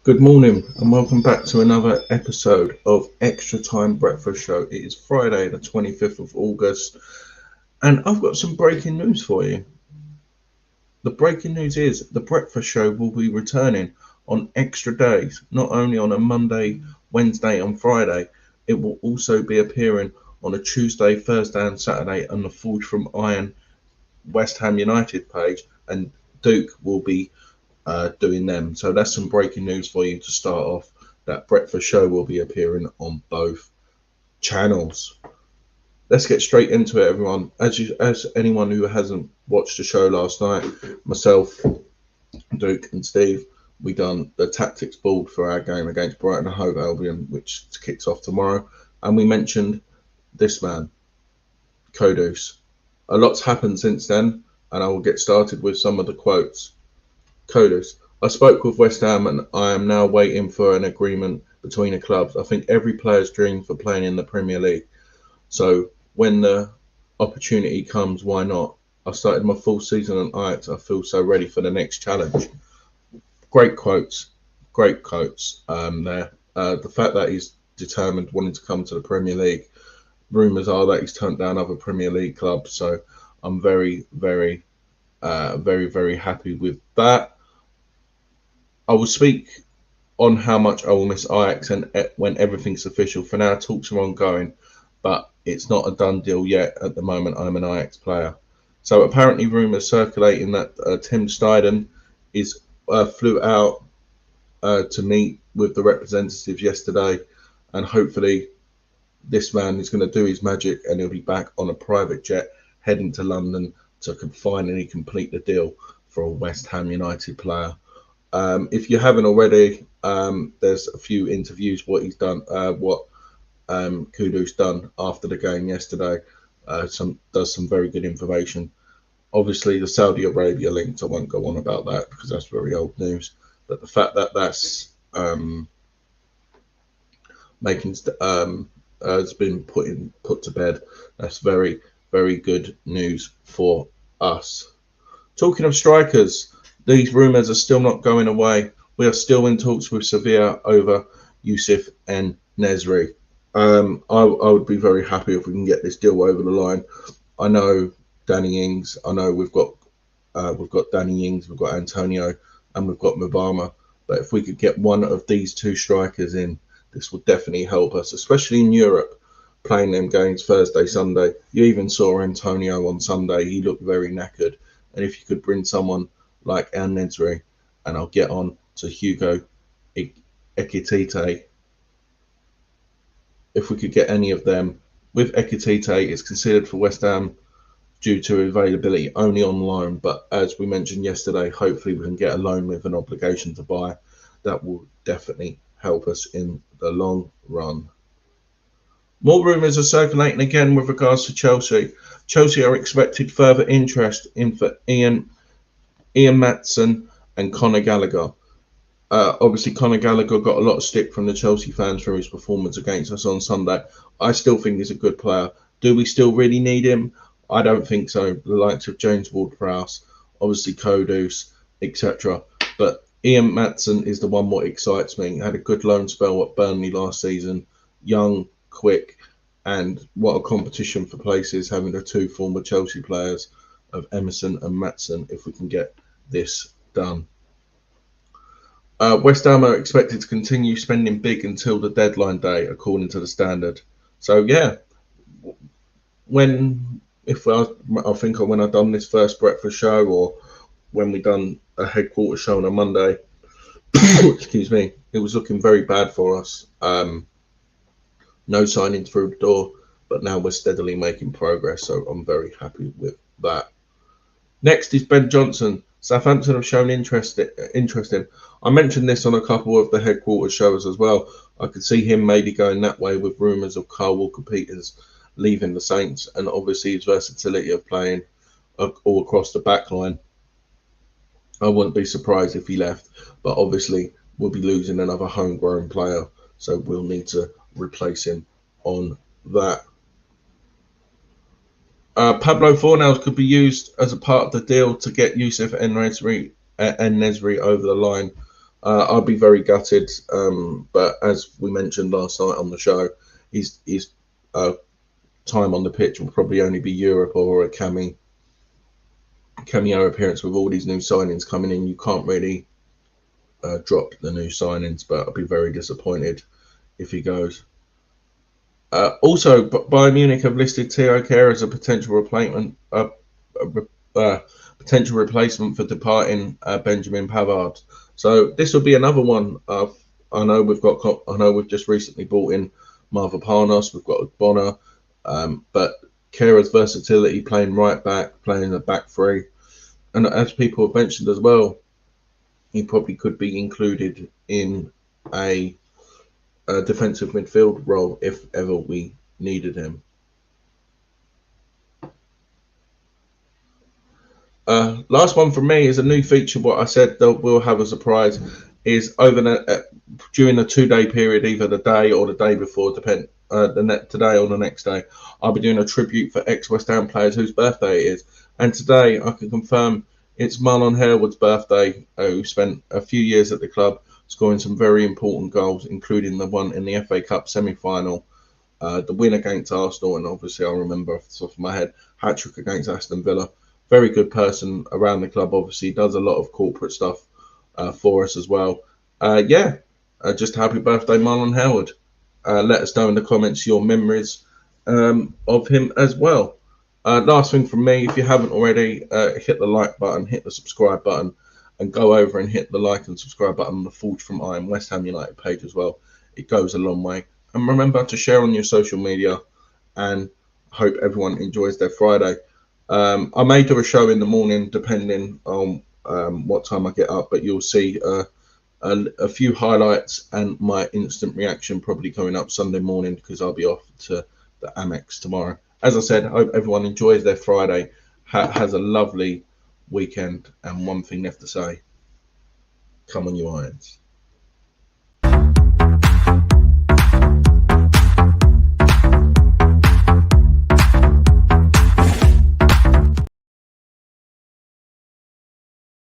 Good morning and welcome back to another episode of Extra Time Breakfast Show. It is Friday, the 25th of August, and I've got some breaking news for you. The breaking news is the Breakfast Show will be returning on extra days, not only on a Monday, Wednesday, and Friday, it will also be appearing on a Tuesday, Thursday, and Saturday on the Forge from Iron West Ham United page, and Duke will be doing them. So that's some breaking news for you to start off. That Breakfast Show will be appearing on both channels. Let's get straight into it, everyone. As anyone who hasn't watched the show last night, myself, Duke, and Steve, we done the tactics board for our game against Brighton and Hove Albion, which kicks off tomorrow, and we mentioned this man, Kudus. A lot's happened since then, and I will get started with some of the quotes. Kudus: I spoke with West Ham and I am now waiting for an agreement between the clubs. I think every player's dream for playing in the Premier League. So when the opportunity comes, why not? I started my full season at Ajax. I feel so ready for the next challenge. Great quotes. Great quotes there. The fact that he's determined, wanting to come to the Premier League. Rumours are that he's turned down other Premier League clubs. So I'm very, very happy with that. I will speak on how much I will miss Ajax and when everything's official. For now, talks are ongoing, but it's not a done deal yet. At the moment, I'm an Ajax player. So apparently, rumours circulating that Tim Steidten flew out to meet with the representatives yesterday, and hopefully, this man is going to do his magic and he'll be back on a private jet heading to London to finally complete the deal for a West Ham United player. If you haven't already, there's a few interviews what he's done, what Kudus done after the game yesterday. Does some very good information. Obviously, the Saudi Arabia links, I won't go on about that because that's very old news. But the fact that that's has been put to bed, that's very, very good news for us. Talking of strikers, these rumours are still not going away. We are still in talks with Sevilla over Youssef En-Nesyri. I would be very happy if we can get this deal over the line. I know Danny Ings. I know we've got Danny Ings, we've got Antonio, and we've got Mubama. But if we could get one of these two strikers in, this would definitely help us, especially in Europe, playing them games Thursday, Sunday. You even saw Antonio on Sunday. He looked very knackered. And if you could bring someone like En-Nesyri, and I'll get on to Hugo Ekitike. If we could get any of them, with Ekitike, it's considered for West Ham due to availability only on loan. But as we mentioned yesterday, hopefully we can get a loan with an obligation to buy. That will definitely help us in the long run. More rumours are circulating again with regards to Chelsea. Chelsea are expected further interest in for Ian Maatsen and Conor Gallagher. Obviously, Conor Gallagher got a lot of stick from the Chelsea fans for his performance against us on Sunday. I still think he's a good player. Do we still really need him? I don't think so. The likes of James Ward-Prowse, obviously Kudus, etc. But Ian Maatsen is the one what excites me. Had a good loan spell at Burnley last season. Young, quick, and what a competition for places having the two former Chelsea players of Emerson and Maatsen if we can get this done. West Ham are expected to continue spending big until the deadline day, according to the Standard. So yeah, when I done this first breakfast show, or when we done a headquarters show on a Monday, excuse me, it was looking very bad for us. No signing through the door, but now we're steadily making progress. So I'm very happy with that. Next is Ben Johnson. Southampton have shown interest in. I mentioned this on a couple of the headquarters shows as well. I could see him maybe going that way with rumours of Carl Walker-Peters leaving the Saints, and obviously his versatility of playing all across the back line. I wouldn't be surprised if he left, but obviously we'll be losing another homegrown player, so we'll need to replace him on that. Pablo Fornals could be used as a part of the deal to get Youssef En-Nesyri over the line. I'd be very gutted, but as we mentioned last night on the show, his time on the pitch will probably only be Europe or a cameo appearance. With all these new signings coming in, you can't really drop the new signings, but I'd be very disappointed if he goes. Also, Bayern Munich have listed Theo Kehrer as a potential potential replacement for departing Benjamin Pavard. So this will be another one. I know we've just recently bought in Mavropanos. We've got Bonner, but Kehrer's versatility, playing right back, playing the back three, and as people have mentioned as well, he probably could be included in a defensive midfield role if ever we needed him. Last one from me is a new feature. What I said that we'll have a surprise is during the 2-day period, either the day or the day before, today or the next day, I'll be doing a tribute for ex-West Ham players whose birthday it is. And today I can confirm it's Marlon Harewood's birthday, who spent a few years at the club, scoring some very important goals, including the one in the FA Cup semi-final, the win against Arsenal, and obviously I remember off the top of my head, hat-trick against Aston Villa. Very good person around the club, obviously does a lot of corporate stuff for us as well. Just happy birthday, Marlon Harewood. Let us know in the comments your memories of him as well. Last thing from me, if you haven't already, hit the like button, hit the subscribe button, and go over and hit the like and subscribe button on the Forge from Iron West Ham United page as well. It goes a long way. And remember to share on your social media, and hope everyone enjoys their Friday. I may do a show in the morning depending on what time I get up, but you'll see a few highlights and my instant reaction probably coming up Sunday morning, because I'll be off to the Amex tomorrow. As I said, I hope everyone enjoys their Friday, has a lovely weekend, and one thing left to say: come on, you Irons.